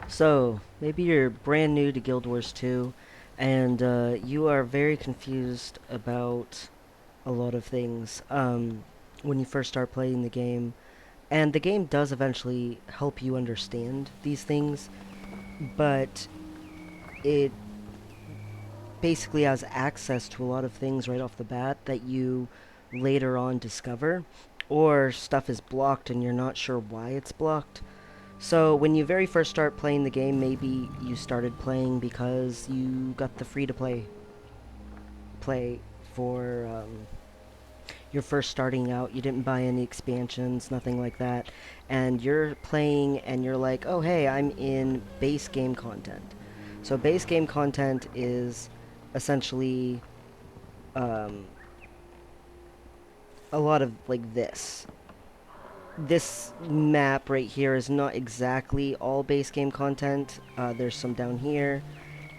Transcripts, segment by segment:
So, maybe you're brand new to Guild Wars 2, and you are very confused about a lot of things when you first start playing the game. And the game does eventually help you understand these things, but it basically has access to a lot of things right off the bat that you later on discover, or stuff is blocked and you're not sure why it's blocked. So when you very first start playing the game, maybe you started playing because you got the free to play for you're first starting out. You didn't buy any expansions, nothing like that, and you're playing and you're like, oh hey, I'm in base game content. So base game content is essentially um, a lot of like this map right here is not exactly all base game content. There's some down here,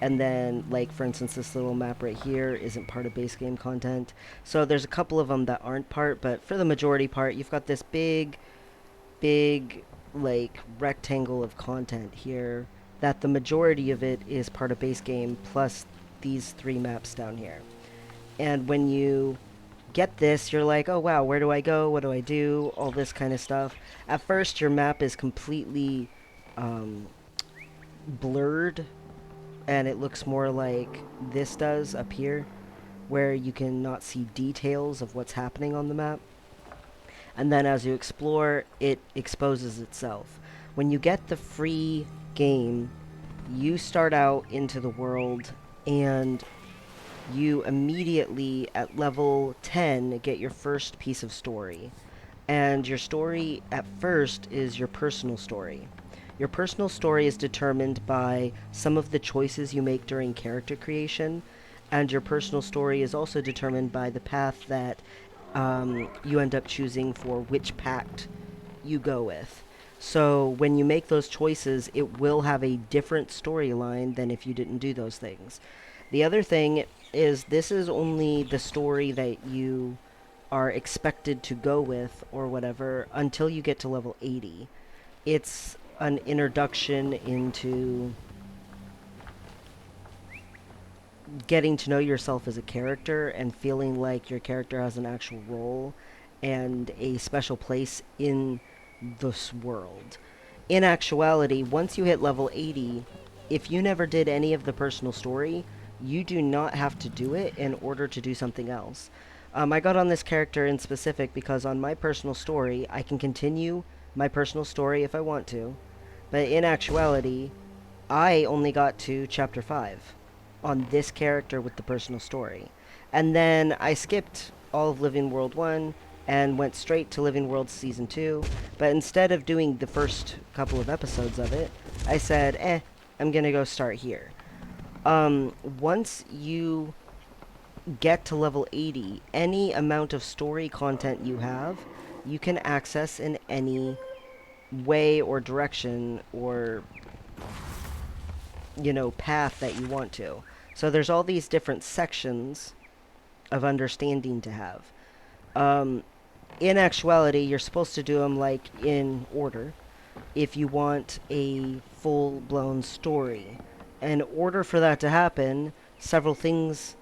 and then, like, for instance, this little map right here isn't part of base game content. So there's a couple of them that aren't part, but for the majority part, you've got this big, like, rectangle of content here that the majority of it is part of base game, plus these three maps down here. And when you get this, you're like, oh wow, where do I go? What do I do? All this kind of stuff. At first, your map is completely um, blurred, and it looks more like this does up here, where you can not see details of what's happening on the map. And then as you explore, it exposes itself. When you get the free game, you start out into the world, and you immediately at level 10 get your first piece of story. And your story at first is your personal story. Your personal story is determined by some of the choices you make during character creation, and your personal story is also determined by the path that you end up choosing for which pact you go with. So when you make those choices, it will have a different storyline than if you didn't do those things. The other thing is this is only the story that you are expected to go with or whatever until you get to level 80. It's an introduction into getting to know yourself as a character and feeling like your character has an actual role and a special place in this world. In actuality, once you hit level 80, if you never did any of the personal story, you do not have to do it in order to do something else. I got on this character in specific because on my personal story, I can continue my personal story if I want to, but in actuality, I only got to chapter 5 on this character with the personal story. And then I skipped all of Living World 1 and went straight to Living World Season 2. But instead of doing the first couple of episodes of it, I said, I'm gonna go start here. Once you get to level 80, any amount of story content you have, you can access in any way or direction or path that you want to. So there's all these different sections of understanding to have. Um, in actuality, you're supposed to do them like in order if you want a full-blown story. In order for that to happen, several things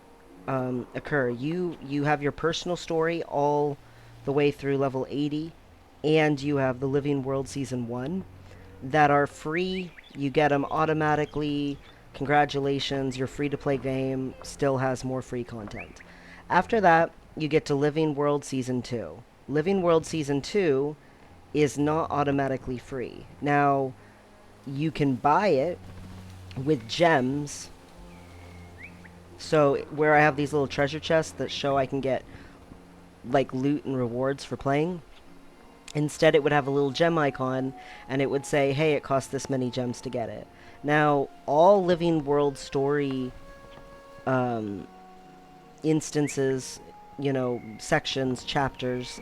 occur. You have your personal story all the way through level 80, and you have the Living World Season 1 that are free. You get them automatically. Congratulations, your free-to-play game still has more free content. After that, you get to Living World Season 2. Living World Season 2 is not automatically free. Now, you can buy it with gems. So, where I have these little treasure chests that show I can get, like, loot and rewards for playing, instead, it would have a little gem icon, and it would say, hey, it costs this many gems to get it. Now, all Living World story instances, sections, chapters,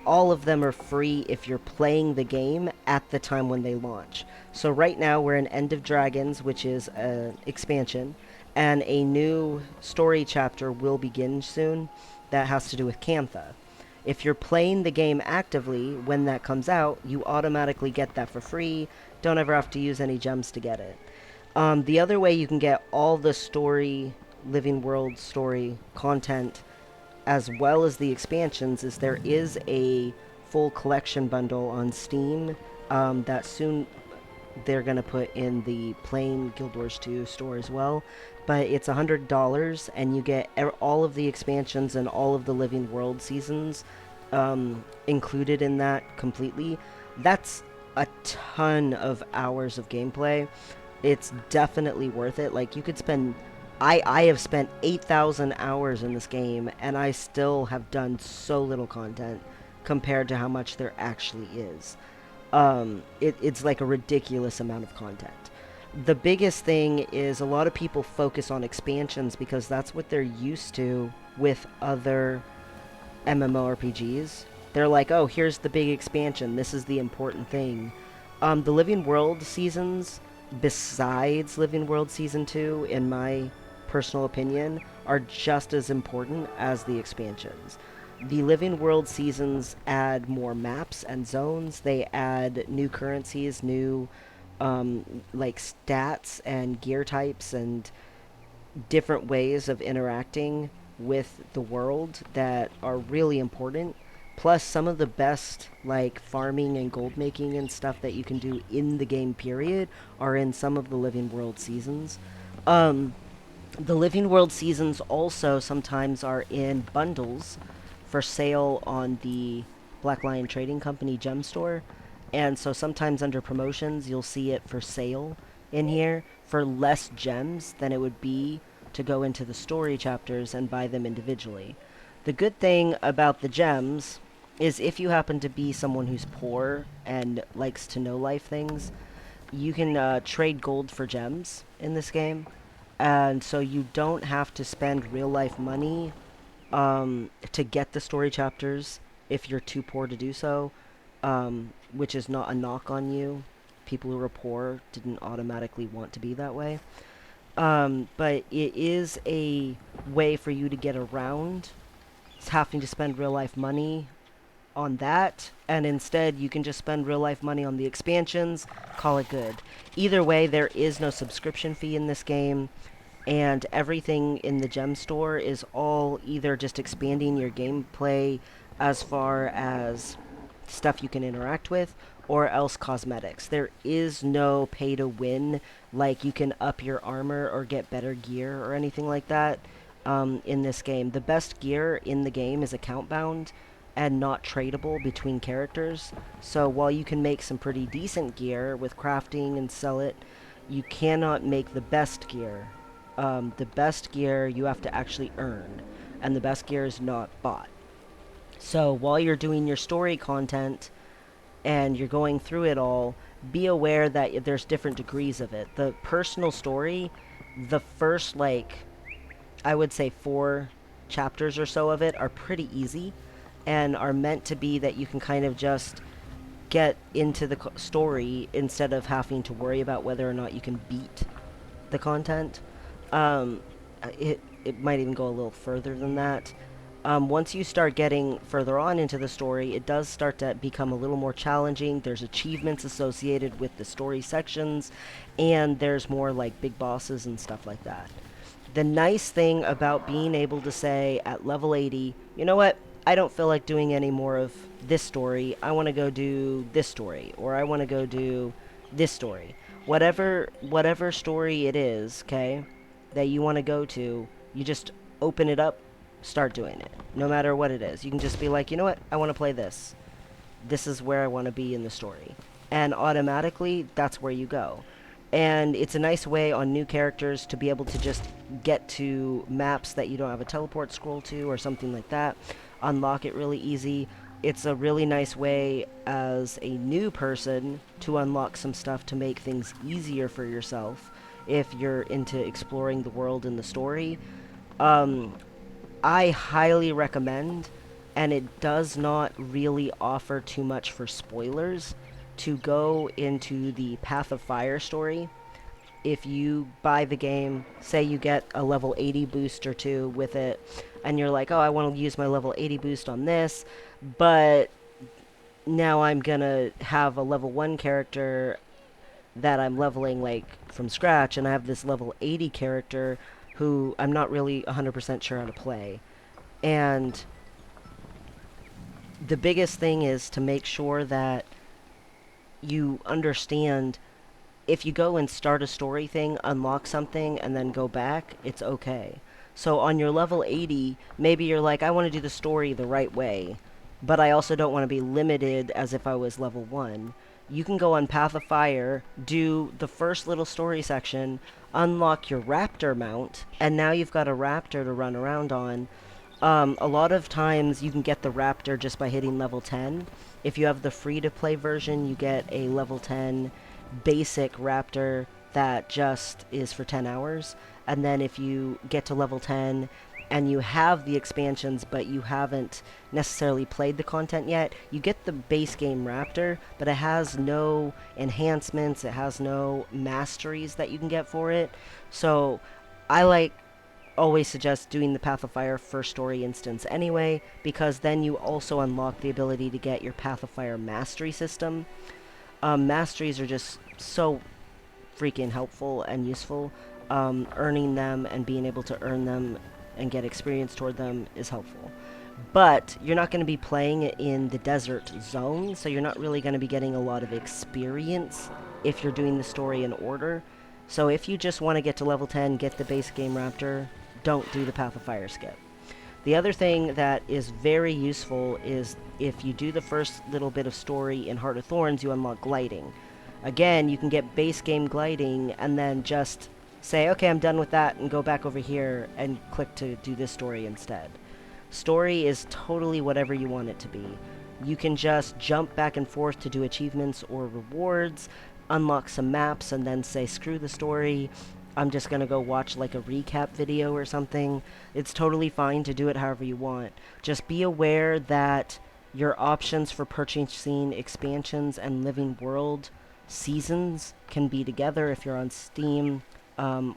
all of them are free if you're playing the game at the time when they launch. So right now, we're in End of Dragons, which is an expansion, and a new story chapter will begin soon that has to do with Cantha. If you're playing the game actively when that comes out, you automatically get that for free don't ever have to use any gems to get it. The other way you can get all the story, living world story content, as well as the expansions, is there is a full collection bundle on Steam that soon they're going to put in the plain Guild Wars 2 store as well. But it's $100, and you get all of the expansions and all of the Living World seasons included in that completely. That's a ton of hours of gameplay. It's definitely worth it. Like, you could spend... I have spent 8,000 hours in this game, and I still have done so little content compared to how much there actually is. It's like a ridiculous amount of content. The biggest thing is a lot of people focus on expansions because that's what they're used to with other MMORPGs. They're like, oh, here's the big expansion. This is the important thing. The Living World seasons, besides Living World Season 2, in my personal opinion, are just as important as the expansions. The Living World seasons add more maps and zones. They add new currencies, new like stats and gear types and different ways of interacting with the world that are really important. Plus, some of the best like farming and gold making and stuff that you can do in the game period are in some of the Living World seasons. Um, the Living World seasons also sometimes are in bundles for sale on the Black Lion Trading Company gem store. And so sometimes under promotions, you'll see it for sale in here for less gems than it would be to go into the story chapters and buy them individually. The good thing about the gems is if you happen to be someone who's poor and likes to know life things, you can trade gold for gems in this game. And so you don't have to spend real life money to get the story chapters if you're too poor to do so, which is not a knock on you. People who are poor didn't automatically want to be that way. But it is a way for you to get around having to spend real life money on that, and instead you can just spend real life money on the expansions, call it good. Either way, there is no subscription fee in this game, and everything in the gem store is all either just expanding your gameplay as far as stuff you can interact with, or else cosmetics. There is no pay to win, like you can up your armor or get better gear or anything like that in this game. The best gear in the game is account bound and not tradable between characters. So while you can make some pretty decent gear with crafting and sell it, you cannot make the best gear. The best gear you have to actually earn, and the best gear is not bought. So while you're doing your story content and you're going through it all, be aware that there's different degrees of it. The personal story, the first, like, I would say 4 chapters or so of it are pretty easy and are meant to be that you can kind of just get into the story instead of having to worry about whether or not you can beat the content. Um, it might even go a little further than that. Once you start getting further on into the story, it does start to become a little more challenging. There's achievements associated with the story sections, and there's more like big bosses and stuff like that. The nice thing about being able to say at level 80, you know what, I don't feel like doing any more of this story. I want to go do this story, or I want to go do this story. Whatever story it is, okay, that you want to go to, you just open it up, start doing it. No matter what it is. You can just be like, you know what, I want to play this. This is where I want to be in the story. And automatically, that's where you go. And it's a nice way on new characters to be able to just get to maps that you don't have a teleport scroll to or something like that. Unlock it really easy. It's a really nice way as a new person to unlock some stuff to make things easier for yourself if you're into exploring the world and the story. I highly recommend, and it does not really offer too much for spoilers, to go into the Path of Fire story. If you buy the game, say you get a level 80 boost or two with it, and you're like, oh, I want to use my level 80 boost on this, but now I'm gonna have a level 1 character that I'm leveling like from scratch, and I have this level 80 character who I'm not really 100% sure how to play. And the biggest thing is to make sure that you understand if you go and start a story thing, unlock something, and then go back, it's okay. So on your level 80, maybe you're like, I want to do the story the right way, but I also don't want to be limited as if I was level 1. You can go on Path of Fire, do the first little story section, unlock your Raptor Mount, and now you've got a Raptor to run around on. A lot of times you can get the Raptor just by hitting level 10. If you have the free-to-play version, you get a level 10 basic Raptor that just is for 10 hours. And then if you get to level 10 and you have the expansions but you haven't necessarily played the content yet, you get the base game Raptor, but it has no enhancements, it has no masteries that you can get for it. So I always suggest doing the Path of Fire first story instance anyway, because then you also unlock the ability to get your Path of Fire mastery system. Masteries are just so freaking helpful and useful. Earning them and being able to earn them and get experience toward them is helpful. But you're not going to be playing it in the desert zone, so you're not really going to be getting a lot of experience if you're doing the story in order. So if you just want to get to level 10, get the base game Raptor, don't do the Path of Fire skip. The other thing that is very useful is if you do the first little bit of story in Heart of Thorns, you unlock gliding. Again, you can get base game gliding and then just say, okay, I'm done with that, and go back over here and click to do this story instead. Story is totally whatever you want it to be. You can just jump back and forth to do achievements or rewards, unlock some maps, and then say, screw the story. I'm just going to go watch like a recap video or something. It's totally fine to do it however you want. Just be aware that your options for purchasing expansions and living world seasons can be together if you're on Steam,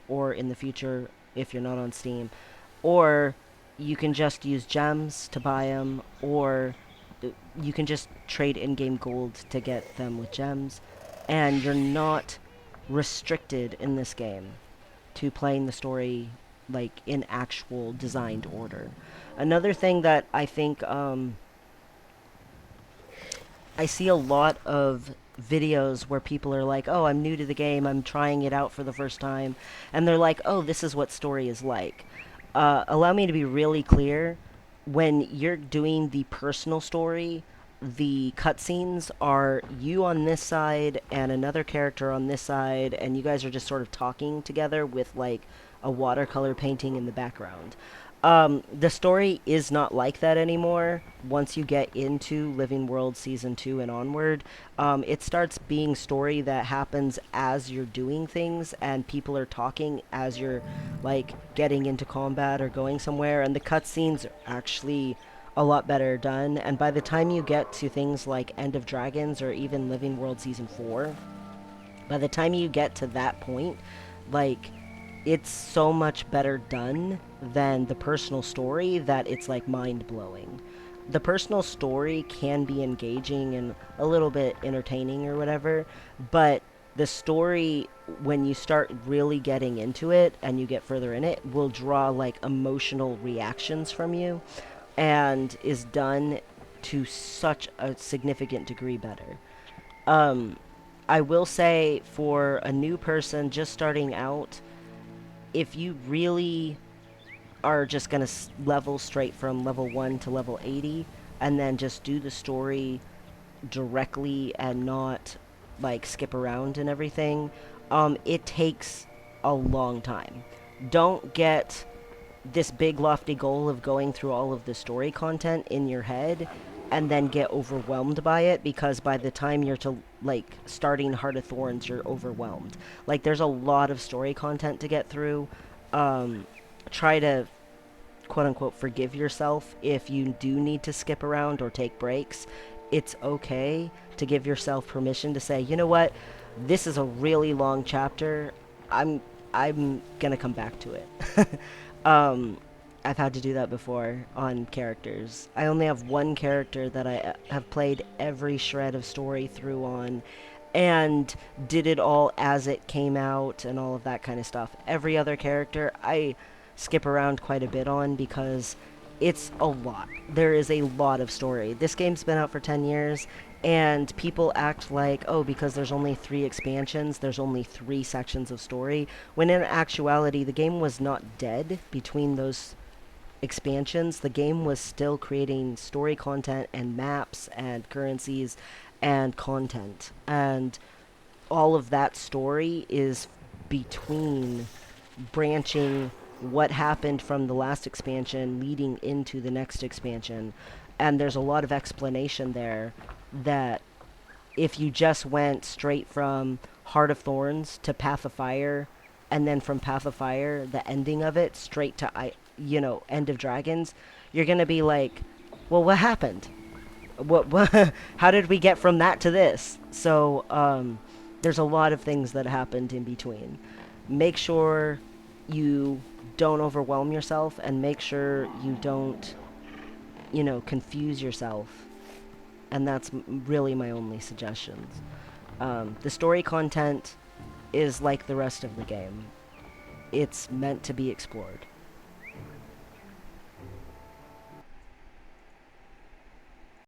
or in the future if you're not on Steam. Or you can just use gems to buy them, or you can just trade in-game gold to get them with gems. And you're not restricted in this game to playing the story like in actual designed order. Another thing that I think I see a lot of videos where people are like, oh, I'm new to the game, I'm trying it out for the first time, and they're like, oh, this is what story is like. Allow me to be really clear. When you're doing the personal story, the cutscenes are you on this side and another character on this side, and you guys are just sort of talking together with like a watercolor painting in the background. The story is not like that anymore. Once you get into Living World Season 2 and onward, it starts being story that happens as you're doing things, and people are talking as you're, like, getting into combat or going somewhere, and the cutscenes are actually a lot better done, and by the time you get to things like End of Dragons or even Living World Season 4, by the time you get to that point, like, it's so much better done than the personal story that it's like mind-blowing. The personal story can be engaging and a little bit entertaining or whatever, but the story, when you start really getting into it and you get further in it, will draw like emotional reactions from you and is done to such a significant degree better. Um, I will say for a new person just starting out, if you really are just going to level straight from level 1 to level 80 and then just do the story directly and not like skip around and everything, it takes a long time. Don't get this big lofty goal of going through all of the story content in your head and then get overwhelmed by it, because by the time you're to like starting Heart of Thorns, you're overwhelmed. Like, there's a lot of story content to get through. Try to quote unquote forgive yourself if you do need to skip around or take breaks. It's okay to give yourself permission to say, you know what, this is a really long chapter. I'm gonna come back to it. um, I've had to do that before on characters. I only have one character that I have played every shred of story through on, and did it all as it came out and all of that kind of stuff. Every other character I skip around quite a bit on because it's a lot. There is a lot of story. This game's been out for 10 years and people act like, oh, because there's only 3 expansions, there's only 3 sections of story, when in actuality the game was not dead between those expansions. The game was still creating story content and maps and currencies and content. And all of that story is between branching what happened from the last expansion leading into the next expansion. And there's a lot of explanation there that if you just went straight from Heart of Thorns to Path of Fire, and then from Path of Fire, the ending of it, straight to End of Dragons, you're gonna be like, well, what happened? What how did we get from that to this? So there's a lot of things that happened in between. Make sure you don't overwhelm yourself, and make sure you don't, confuse yourself. And that's really my only suggestions. The story content is like the rest of the game. It's meant to be explored.